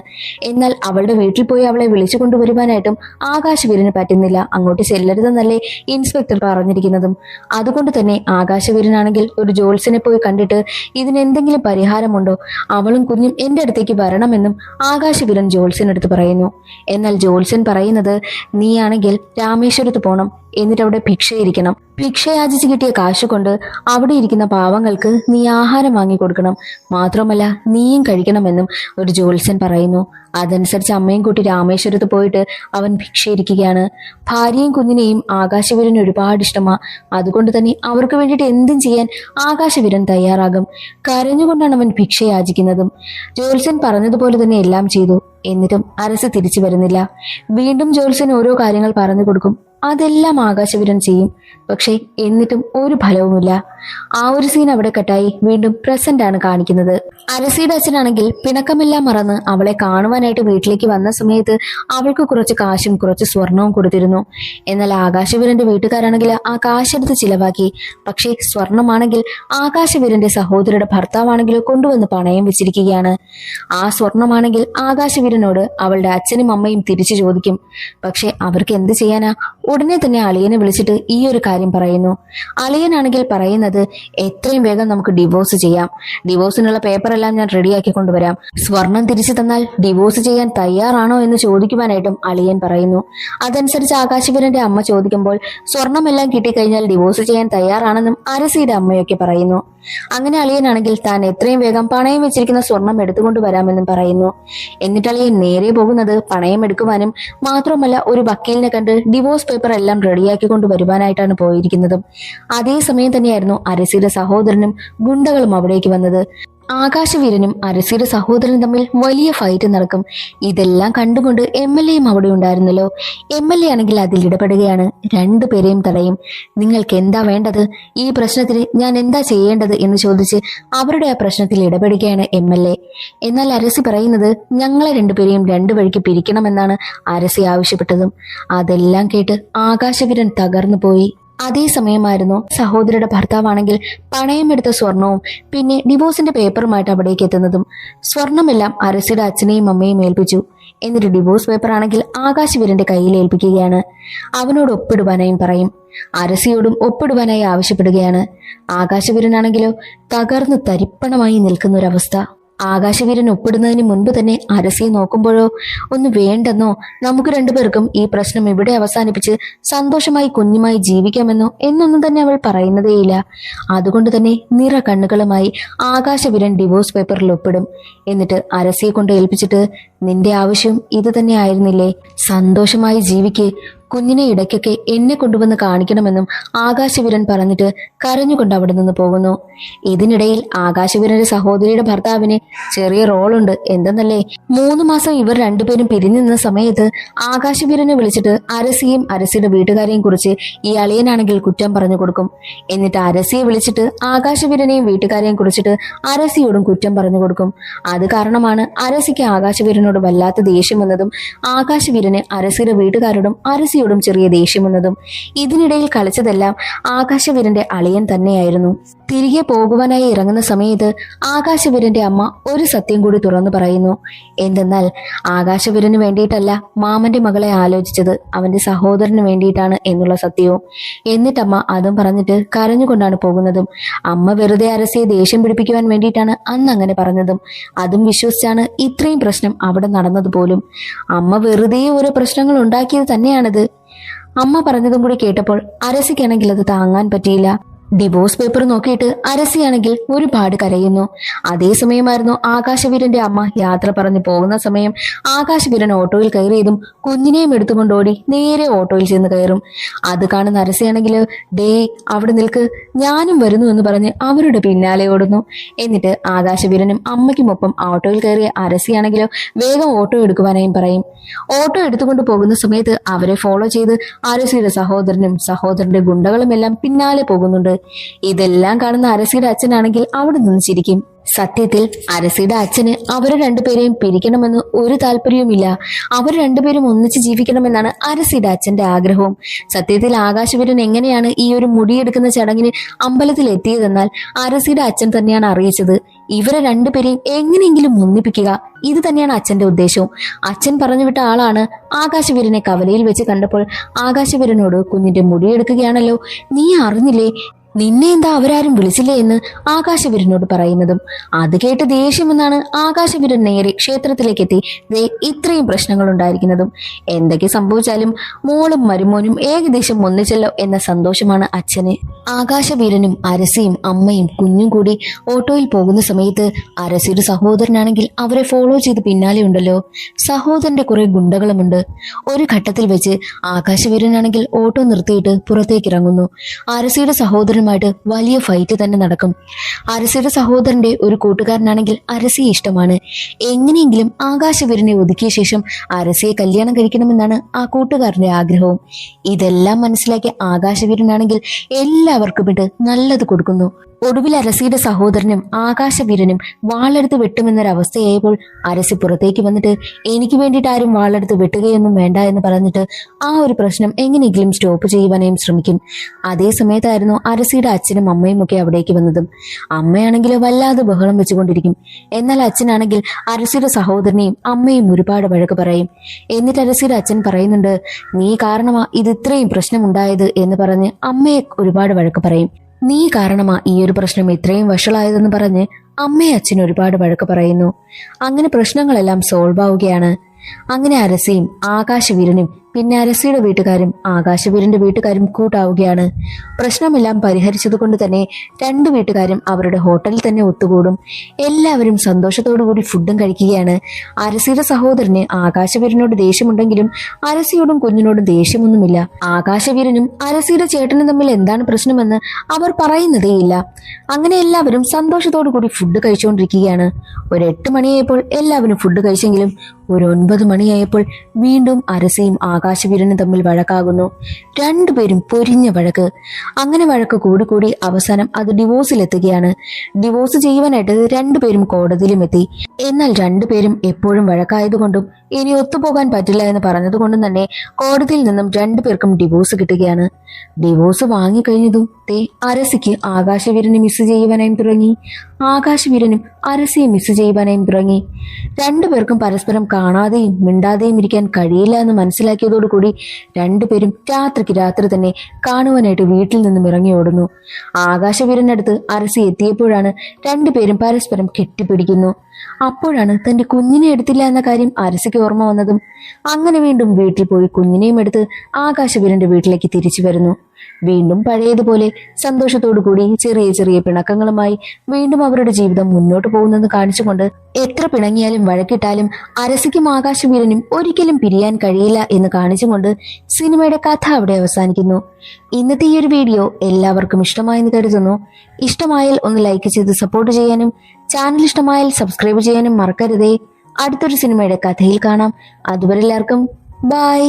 എന്നാൽ അവളുടെ വീട്ടിൽ പോയി അവളെ വിളിച്ചു കൊണ്ടുവരുവാനായിട്ടും ആകാശവീരന് പറ്റുന്നില്ല. അങ്ങോട്ട് ചെല്ലരുതെന്നല്ലേ ഇൻസ്പെക്ടർ പറഞ്ഞിരിക്കുന്നതും. അതുകൊണ്ട് തന്നെ ആകാശവീരനാണെങ്കിൽ ഒരു ജോത്സ്യനെ പോയി കണ്ടിട്ട് ഇതിനെന്തെങ്കിലും പരിഹാരമുണ്ടോ, അവളും കുഞ്ഞും എന്റെ അടുത്തേക്ക് വരണമെന്നും ആകാശവീരൻ ജോത്സ്യനടുത്ത് പറയുന്നു. എന്നാൽ ജോത്സ്യൻ പറയുന്നത്, നീയാണെങ്കിൽ രാമേശ്വരത്ത് പോണം, എന്നിട്ട് അവിടെ ഭിക്ഷയിരിക്കണം. ഭിക്ഷയാചിച്ച് കിട്ടിയ കാശ് കൊണ്ട് അവിടെ ഇരിക്കുന്ന പാവങ്ങൾക്ക് നീ ആഹാരം വാങ്ങി കൊടുക്കണം. മാത്രമല്ല നീയും കഴിക്കണമെന്നും ഒരു ജോത്സ്യൻ പറയുന്നു. അതനുസരിച്ച് അമ്മയും കൂട്ടി രാമേശ്വരത്ത് പോയിട്ട് അവൻ ഭിക്ഷയിരിക്കുകയാണ്. ഭാര്യയും കുഞ്ഞിനെയും ആകാശവീരന് ഒരുപാട് ഇഷ്ടമാ. അതുകൊണ്ട് തന്നെ അവർക്ക് വേണ്ടിയിട്ട് എന്തും ചെയ്യാൻ ആകാശവീരൻ തയ്യാറാകും. കരഞ്ഞുകൊണ്ടാണ് അവൻ ഭിക്ഷയാചിക്കുന്നതും. ജോത്സ്യൻ പറഞ്ഞതുപോലെ തന്നെ എല്ലാം ചെയ്തു. എന്നിട്ടും അരസി തിരിച്ചു വരുന്നില്ല. വീണ്ടും ജോത്സ്യൻ ഓരോ കാര്യങ്ങൾ പറഞ്ഞു കൊടുക്കും. അതെല്ലാം ആകാശവീരൻ ചെയ്യും. പക്ഷെ എന്നിട്ടും ഒരു ഫലവുമില്ല. ആ ഒരു സീൻ അവിടെ കട്ടായി വീണ്ടും പ്രസന്റ് ആണ് കാണിക്കുന്നത്. അരസിയുടെ അച്ഛനാണെങ്കിൽ പിണക്കമെല്ലാം മറന്ന് അവളെ കാണുവാനായിട്ട് വീട്ടിലേക്ക് വന്ന സമയത്ത് അവൾക്ക് കുറച്ച് കാശും കുറച്ച് സ്വർണവും കൊടുത്തിരുന്നു. എന്നാൽ ആകാശവീരന്റെ വീട്ടുകാരാണെങ്കിൽ ആ കാശെടുത്ത് ചിലവാക്കി. പക്ഷേ സ്വർണമാണെങ്കിൽ ആകാശവീരന്റെ സഹോദരിയുടെ ഭർത്താവാണെങ്കിലും കൊണ്ടുവന്ന് പണയം വെച്ചിരിക്കുകയാണ്. ആ സ്വർണമാണെങ്കിൽ ആകാശവീരനോട് അവളുടെ അച്ഛനും അമ്മയും തിരിച്ചു ചോദിക്കും. പക്ഷെ അവർക്ക് എന്ത് ചെയ്യാനാ? ഉടനെ തന്നെ അളിയനെ വിളിച്ചിട്ട് ഈ ഒരു കാര്യം പറയുന്നു. അളിയനാണെങ്കിൽ പറയുന്നത്, എത്രയും വേഗം നമുക്ക് ഡിവോഴ്സ് ചെയ്യാം. ഡിവോഴ്സിനുള്ള പേപ്പറെല്ലാം ഞാൻ റെഡിയാക്കി കൊണ്ടുവരാം. സ്വർണം തിരിച്ചു തന്നാൽ ഡിവോഴ്സ് ചെയ്യാൻ തയ്യാറാണോ എന്ന് ചോദിക്കുവാനായിട്ടും അളിയൻ പറയുന്നു. അതനുസരിച്ച് ആകാശവീരന്റെ അമ്മ ചോദിക്കുമ്പോൾ സ്വർണമെല്ലാം കിട്ടിക്കഴിഞ്ഞാൽ ഡിവോഴ്സ് ചെയ്യാൻ തയ്യാറാണെന്നും അരസിയുടെ അമ്മയൊക്കെ പറയുന്നു. അങ്ങനെ അളിയനാണെങ്കിൽ താൻ എത്രയും വേഗം പണയം വെച്ചിരിക്കുന്ന സ്വർണം എടുത്തുകൊണ്ട് വരാമെന്നും പറയുന്നു. എന്നിട്ട് അളിയൻ നേരെ പോകുന്നത് പണയം എടുക്കുവാനും മാത്രമല്ല ഒരു വക്കീലിനെ കണ്ട് ഡിവോഴ്സ് പേപ്പർ എല്ലാം റെഡിയാക്കി കൊണ്ടുവരുവാനായിട്ടാണ് പോയിരിക്കുന്നതും. അതേസമയം തന്നെയായിരുന്നു അരസിയുടെ സഹോദരനും ഗുണ്ടകളും അവിടേക്ക് വന്നത്. ആകാശവീരനും അരസിയുടെ സഹോദരനും തമ്മിൽ വലിയ ഫൈറ്റ് നടക്കും. ഇതെല്ലാം കണ്ടുകൊണ്ട് MLAയും അവിടെ ഉണ്ടായിരുന്നല്ലോ. MLA ആണെങ്കിൽ അതിൽ ഇടപെടുകയാണ്. രണ്ടുപേരെയും തടയും. നിങ്ങൾക്ക് എന്താ വേണ്ടത്, ഈ പ്രശ്നത്തിൽ ഞാൻ എന്താ ചെയ്യേണ്ടത് എന്ന് ചോദിച്ച് അവരുടെ ആ പ്രശ്നത്തിൽ ഇടപെടുകയാണ് MLA. എന്നാൽ അരസി പറയുന്നത് ഞങ്ങളെ രണ്ടുപേരെയും രണ്ടു വഴിക്ക് പിരിക്കണമെന്നാണ് അരസി ആവശ്യപ്പെട്ടതും. അതെല്ലാം കേട്ട് ആകാശവീരൻ തകർന്നു പോയി. അതേസമയമായിരുന്നു സഹോദരിയുടെ ഭർത്താവാണെങ്കിൽ പണയമെടുത്ത സ്വർണവും പിന്നെ ഡിവോഴ്സിന്റെ പേപ്പറുമായിട്ട് അവിടേക്ക് എത്തുന്നതും. സ്വർണമെല്ലാം അരസിയുടെ അച്ഛനെയും അമ്മയും ഏൽപ്പിച്ചു. എന്നിട്ട് ഡിവോഴ്സ് പേപ്പർ ആണെങ്കിൽ ആകാശവീരന്റെ കയ്യിൽ ഏൽപ്പിക്കുകയാണ്. അവനോട് ഒപ്പിടുവാനായും പറയും. അരസിയോടും ഒപ്പിടുവാനായി ആവശ്യപ്പെടുകയാണ്. ആകാശവീരനാണെങ്കിലോ തകർന്ന് തരിപ്പണമായി നിൽക്കുന്നൊരവസ്ഥ. ആകാശവീരൻ ഒപ്പിടുന്നതിന് മുൻപ് തന്നെ അരസിയെ നോക്കുമ്പോഴോ ഒന്ന് വേണ്ടെന്നോ നമുക്ക് രണ്ടുപേർക്കും ഈ പ്രശ്നം ഇവിടെ അവസാനിപ്പിച്ച് സന്തോഷമായി കുഞ്ഞുമായി ജീവിക്കാമെന്നോ എന്നൊന്നും തന്നെ അവൾ പറയുന്നതേയില്ല. അതുകൊണ്ട് തന്നെ നിറ കണ്ണുകളുമായി ആകാശവീരൻ ഡിവോഴ്സ് പേപ്പറിൽ ഒപ്പിടും. എന്നിട്ട് അരസിയെ കൊണ്ട് ഏൽപ്പിച്ചിട്ട് നിന്റെ ആവശ്യം ഇത് തന്നെ ആയിരുന്നില്ലേ, സന്തോഷമായി ജീവിക്ക്, കുഞ്ഞിനെ ഇടയ്ക്കൊക്കെ എന്നെ കൊണ്ടുവന്ന് കാണിക്കണമെന്നും ആകാശവീരൻ പറഞ്ഞിട്ട് കരഞ്ഞുകൊണ്ട് അവിടെ നിന്ന് പോകുന്നു. ഇതിനിടയിൽ ആകാശവീരന്റെ സഹോദരിയുടെ ഭർത്താവിന് ചെറിയ റോളുണ്ട്. എന്തെന്നല്ലേ, 3 മാസം ഇവർ രണ്ടുപേരും പിരിഞ്ഞു നിന്ന സമയത്ത് ആകാശവീരനെ വിളിച്ചിട്ട് അരസിയും അരസിയുടെ വീട്ടുകാരെയും കുറിച്ച് ഈ അളിയനാണെങ്കിൽ കുറ്റം പറഞ്ഞു കൊടുക്കും. എന്നിട്ട് അരസിയെ വിളിച്ചിട്ട് ആകാശവീരനെയും വീട്ടുകാരെയും കുറിച്ചിട്ട് അരസിയോടും കുറ്റം പറഞ്ഞു കൊടുക്കും. അത് കാരണമാണ് അരസിക്ക് ആകാശവീരനോട് വല്ലാത്ത ദേഷ്യം വന്നതും ആകാശവീരന് അരസിയുടെ വീട്ടുകാരോടും അരസിയോടും ചെറിയ ദേഷ്യം വന്നതും. ഇതിനിടയിൽ കളിച്ചതെല്ലാം ആകാശവീരന്റെ അളിയൻ തന്നെയായിരുന്നു. തിരികെ പോകുവാനായി ഇറങ്ങുന്ന സമയത്ത് ആകാശവീരന്റെ അമ്മ ഒരു സത്യം കൂടി തുറന്നു പറയുന്നു. എന്തെന്നാൽ ആകാശവീരന് വേണ്ടിയിട്ടല്ല മാമന്റെ മകളെ ആലോചിച്ചത്, അവന്റെ സഹോദരന് വേണ്ടിയിട്ടാണ് എന്നുള്ള സത്യവും. എന്നിട്ടമ്മ അതും പറഞ്ഞിട്ട് കരഞ്ഞുകൊണ്ടാണ് പോകുന്നതും. അമ്മ വെറുതെ അരസിയെ ദേഷ്യം പിടിപ്പിക്കുവാൻ വേണ്ടിയിട്ടാണ് അന്ന് അങ്ങനെ പറഞ്ഞതും. അതും വിശ്വസിച്ചാണ് ഇത്രയും പ്രശ്നം അവിടെ നടന്നത് പോലും. അമ്മ വെറുതെ ഓരോ പ്രശ്നങ്ങൾ ഉണ്ടാക്കിയത് തന്നെയാണത്. അമ്മ പറഞ്ഞതും കൂടി കേട്ടപ്പോൾ അരസിക്കാണെങ്കിൽ അത് താങ്ങാൻ പറ്റിയില്ല. ഡിവോഴ്സ് പേപ്പർ നോക്കിയിട്ട് അരസിയാണെങ്കിൽ ഒരുപാട് കരയുന്നു. അതേസമയമായിരുന്നു ആകാശവീരന്റെ അമ്മ യാത്ര പറഞ്ഞു പോകുന്ന സമയം ആകാശവീരൻ ഓട്ടോയിൽ കയറിയതും കുഞ്ഞിനെയും എടുത്തുകൊണ്ടോടി നേരെ ഓട്ടോയിൽ ചെന്ന് കയറും. അത് കാണുന്ന അരസിയാണെങ്കിൽ ഡേ അവിടെ നിൽക്ക്, ഞാനും വരുന്നു എന്ന് പറഞ്ഞ് അവരുടെ പിന്നാലെ ഓടുന്നു. എന്നിട്ട് ആകാശവീരനും അമ്മയ്ക്കുമൊപ്പം ഓട്ടോയിൽ കയറിയ അരസിയാണെങ്കിലോ വേഗം ഓട്ടോ എടുക്കുവാനായും പറയും. ഓട്ടോ എടുത്തുകൊണ്ട് പോകുന്ന സമയത്ത് അവരെ ഫോളോ ചെയ്ത് അരസിയുടെ സഹോദരനും സഹോദരന്റെ ഗുണ്ടകളും എല്ലാം പിന്നാലെ പോകുന്നുണ്ട്. ഇതെല്ലാം കാണുന്ന അരസിയുടെ അച്ഛനാണെങ്കിൽ അവിടെ നിന്ന് ചിരിക്കും. സത്യത്തിൽ അരസിയുടെ അച്ഛന് അവരെ രണ്ടുപേരെയും പിരിക്കണമെന്ന് ഒരു താല്പര്യവുമില്ല. അവർ രണ്ടുപേരും ഒന്നിച്ച് ജീവിക്കണമെന്നാണ് അരസിയുടെ അച്ഛന്റെ ആഗ്രഹവും. സത്യത്തിൽ ആകാശവീരൻ എങ്ങനെയാണ് ഈ ഒരു മുടിയെടുക്കുന്ന ചടങ്ങിന് അമ്പലത്തിൽ എത്തിയതെന്നാൽ അരസിയുടെ അച്ഛൻ തന്നെയാണ് അറിയിച്ചത്. ഇവരെ രണ്ടുപേരെയും എങ്ങനെയെങ്കിലും ഒന്നിപ്പിക്കുക, ഇത് തന്നെയാണ് അച്ഛന്റെ ഉദ്ദേശവും. അച്ഛൻ പറഞ്ഞുവിട്ട ആളാണ് ആകാശവീരനെ കവലയിൽ വെച്ച് കണ്ടപ്പോൾ ആകാശവീരനോട് കുഞ്ഞിന്റെ മുടിയെടുക്കുകയാണല്ലോ, നീ അറിഞ്ഞില്ലേ, നിന്നെ എന്താ അവരാരും വിളിച്ചില്ലേ എന്ന് ആകാശവീരനോട് പറയുന്നതും. അത് കേട്ട് ദേഷ്യമെന്നാണ് ആകാശവീരൻ നേരെ ക്ഷേത്രത്തിലേക്ക് എത്തി ഇത്രയും പ്രശ്നങ്ങൾ ഉണ്ടായിരിക്കുന്നതും. എന്തൊക്കെ സംഭവിച്ചാലും മോളും മരുമോനും ഏകദേശം ഒന്നിച്ചല്ലോ എന്ന സന്തോഷമാണ് അച്ഛന്. ആകാശവീരനും അരസിയും അമ്മയും കുഞ്ഞും കൂടി ഓട്ടോയിൽ പോകുന്ന സമയത്ത് അരസിയുടെ സഹോദരനാണെങ്കിൽ അവരെ ഫോളോ ചെയ്ത് പിന്നാലെ ഉണ്ടല്ലോ. സഹോദരന്റെ കുറെ ഗുണ്ടകളുമുണ്ട്. ഒരു ഘട്ടത്തിൽ വെച്ച് ആകാശവീരനാണെങ്കിൽ ഓട്ടോ നിർത്തിയിട്ട് പുറത്തേക്ക് ഇറങ്ങുന്നു. അരസിയുടെ സഹോദരൻ വലിയ ഫൈറ്റ് തന്നെ നടക്കും. അരസിയുടെ സഹോദരന്റെ ഒരു കൂട്ടുകാരനാണെങ്കിൽ അരസിയെ ഇഷ്ടമാണ്. എങ്ങനെയെങ്കിലും ആകാശവീരനെ ഒതുക്കിയ ശേഷം അരസിയെ കല്യാണം കഴിക്കണമെന്നാണ് ആ കൂട്ടുകാരന്റെ ആഗ്രഹവും. ഇതെല്ലാം മനസ്സിലാക്കിയ ആകാശവീരനാണെങ്കിൽ എല്ലാവർക്കും ഇട്ട് നല്ലത് കൊടുക്കുന്നു. ഒടുവിൽ അരസിയുടെ സഹോദരനും ആകാശവീരനും വാളെടുത്ത് വെട്ടുമെന്നൊരവസ്ഥയായപ്പോൾ അരസി പുറത്തേക്ക് വന്നിട്ട് എനിക്ക് വേണ്ടിയിട്ട് ആരും വാളെടുത്ത് വെട്ടുകയൊന്നും വേണ്ട എന്ന് പറഞ്ഞിട്ട് ആ ഒരു പ്രശ്നം എങ്ങനെയെങ്കിലും സ്റ്റോപ്പ് ചെയ്യുവാനും ശ്രമിക്കും. അതേ സമയത്തായിരുന്നു അരസിയുടെ അച്ഛനും അമ്മയും ഒക്കെ അവിടേക്ക് വന്നതും. അമ്മയാണെങ്കിൽ വല്ലാതെ ബഹളം വെച്ചുകൊണ്ടിരിക്കും. എന്നാൽ അച്ഛനാണെങ്കിൽ അരസിയുടെ സഹോദരനെയും അമ്മയും ഒരുപാട് വഴക്ക് പറയും. എന്നിട്ട് അരസിയുടെ അച്ഛൻ പറയുന്നുണ്ട്, നീ കാരണമാ ഇത് ഇത്രയും പ്രശ്നം ഉണ്ടായത് എന്ന് പറഞ്ഞ് അമ്മയെ ഒരുപാട് വഴക്ക് പറയും. നീ കാരണമാ ഈ ഒരു പ്രശ്നം ഇത്രയും വഷളായതെന്ന് പറഞ്ഞ് അമ്മയെ അച്ഛൻ ഒരുപാട് വഴക്ക് പറയുന്നു. അങ്ങനെ പ്രശ്നങ്ങളെല്ലാം സോൾവ് ആവുകയാണ്. അങ്ങനെ അരസിയും ആകാശവീരനും പിന്നെ അരസിയുടെ വീട്ടുകാരും ആകാശവീരന്റെ വീട്ടുകാരും കൂട്ടാവുകയാണ്. പ്രശ്നമെല്ലാം പരിഹരിച്ചത് കൊണ്ട് തന്നെ രണ്ടു വീട്ടുകാരും അവരുടെ ഹോട്ടലിൽ തന്നെ ഒത്തുകൂടും. എല്ലാവരും സന്തോഷത്തോടുകൂടി ഫുഡും കഴിക്കുകയാണ്. അരസിയുടെ സഹോദരന് ആകാശവീരനോട് ദേഷ്യമുണ്ടെങ്കിലും അരസിയോടും കുഞ്ഞിനോടും ദേഷ്യമൊന്നുമില്ല. ആകാശവീരനും അരസിയുടെ ചേട്ടനും തമ്മിൽ എന്താണ് പ്രശ്നമെന്ന് അവർ പറയുന്നതേയില്ല. അങ്ങനെ എല്ലാവരും സന്തോഷത്തോടു കൂടി ഫുഡ് കഴിച്ചുകൊണ്ടിരിക്കുകയാണ്. ഒരു 8 മണിയായപ്പോൾ എല്ലാവരും ഫുഡ് കഴിച്ചെങ്കിലും ഒരു 9 മണിയായപ്പോൾ വീണ്ടും അരസിയും ആകാശവീരനും തമ്മിൽ വഴക്കാകുന്നു. രണ്ടുപേരും പൊരിഞ്ഞ വഴക്ക്. അങ്ങനെ വഴക്ക് കൂടി അവസാനം അത് ഡിവോഴ്സിലെത്തുകയാണ്. ഡിവോഴ്സ് ചെയ്യുവാനായിട്ട് രണ്ടുപേരും കോടതിയിലും എത്തി. എന്നാൽ രണ്ടുപേരും എപ്പോഴും വഴക്കായതുകൊണ്ടും ഇനി ഒത്തുപോകാൻ പറ്റില്ല എന്ന് പറഞ്ഞതുകൊണ്ടും തന്നെ കോടതിയിൽ നിന്നും രണ്ടുപേർക്കും ഡിവോഴ്സ് കിട്ടുകയാണ്. ഡിവോഴ്സ് വാങ്ങിക്കഴിഞ്ഞതും അരസിക്ക് ആകാശവീരനെ മിസ് ചെയ്യുവാനായും തുടങ്ങി. ആകാശവീരനും അരസിയെ മിസ് ചെയ്യുവാനായും തുടങ്ങി. രണ്ടുപേർക്കും പരസ്പരം കാണാതെയും മിണ്ടാതെയും ഇരിക്കാൻ കഴിയില്ല എന്ന് മനസ്സിലാക്കിയതോടുകൂടി രണ്ടുപേരും രാത്രിക്ക് രാത്രി തന്നെ കാണുവാനായിട്ട് വീട്ടിൽ നിന്നും ഇറങ്ങി ഓടുന്നു. ആകാശവീരനടുത്ത് അരസി എത്തിയപ്പോഴാണ് രണ്ടുപേരും പരസ്പരം കെട്ടിപ്പിടിക്കുന്നു. അപ്പോഴാണ് തന്റെ കുഞ്ഞിനെ എടുത്തില്ല എന്ന കാര്യം അരസിക്ക് ഓർമ്മ വന്നതും. അങ്ങനെ വീണ്ടും വീട്ടിൽ പോയി കുഞ്ഞിനെയും എടുത്ത് ആകാശവീരന്റെ വീട്ടിലേക്ക് തിരിച്ചു വരുന്നു. വീണ്ടും പഴയതുപോലെ സന്തോഷത്തോടു കൂടി ചെറിയ ചെറിയ പിണക്കങ്ങളുമായി വീണ്ടും അവരുടെ ജീവിതം മുന്നോട്ട് പോകുന്നത് കാണിച്ചുകൊണ്ട് എത്ര പിണങ്ങിയാലും വഴക്കിട്ടാലും അരസിക്കും ആകാശവീരനും ഒരിക്കലും പിരിയാൻ കഴിയില്ല എന്ന് കാണിച്ചുകൊണ്ട് സിനിമയുടെ കഥ അവിടെ അവസാനിക്കുന്നു. ഇന്നത്തെ ഈ ഒരു വീഡിയോ എല്ലാവർക്കും ഇഷ്ടമായെന്ന് കരുതുന്നു. ഇഷ്ടമായാൽ ഒന്ന് ലൈക്ക് ചെയ്ത് സപ്പോർട്ട് ചെയ്യാനും ചാനൽ ഇഷ്ടമായാൽ സബ്സ്ക്രൈബ് ചെയ്യാനും മറക്കരുതേ. അടുത്തൊരു സിനിമയുടെ കഥയിൽ കാണാം. അതുവരെ എല്ലാവർക്കും ബൈ.